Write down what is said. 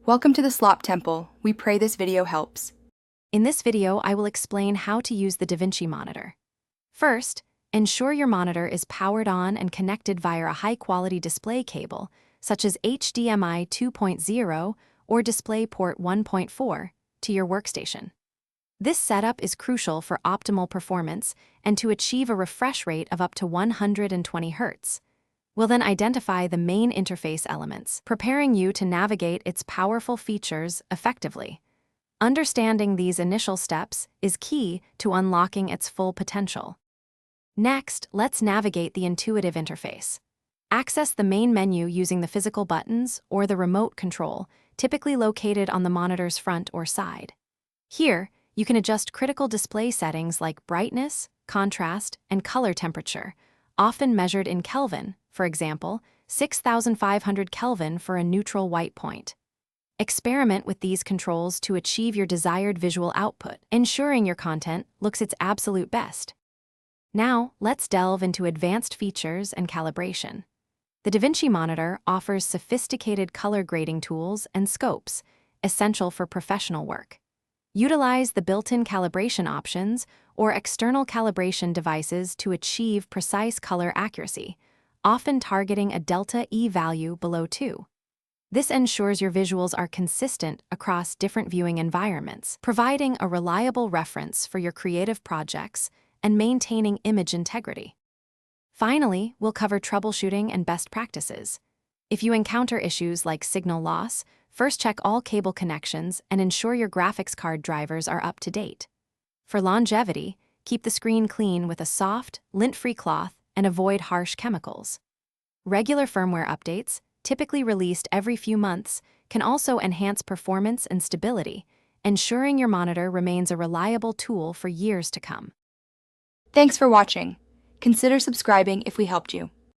Welcome to the Slop Temple. We pray this video helps. In this video, I will explain how to use the DaVinci monitor. First, ensure your monitor is powered on and connected via a high-quality display cable, such as HDMI 2.0 or DisplayPort 1.4, to your workstation. This setup is crucial for optimal performance and to achieve a refresh rate of up to 120 Hz. We'll then identify the main interface elements, preparing you to navigate its powerful features effectively. Understanding these initial steps is key to unlocking its full potential. Next, let's navigate the intuitive interface. Access the main menu using the physical buttons or the remote control, typically located on the monitor's front or side. Here, you can adjust critical display settings like brightness, contrast, and color temperature, often measured in Kelvin, for example, 6,500 Kelvin for a neutral white point. Experiment with these controls to achieve your desired visual output, ensuring your content looks its absolute best. Now, let's delve into advanced features and calibration. The DaVinci monitor offers sophisticated color grading tools and scopes, essential for professional work. Utilize the built-in calibration options or external calibration devices to achieve precise color accuracy, often targeting a delta E value below 2. This ensures your visuals are consistent across different viewing environments, providing a reliable reference for your creative projects and maintaining image integrity. Finally, we'll cover troubleshooting and best practices. If you encounter issues like signal loss, first check all cable connections and ensure your graphics card drivers are up to date. For longevity, keep the screen clean with a soft, lint-free cloth and avoid harsh chemicals. Regular firmware updates, typically released every few months, can also enhance performance and stability, ensuring your monitor remains a reliable tool for years to come. Thanks for watching. Consider subscribing if we helped you.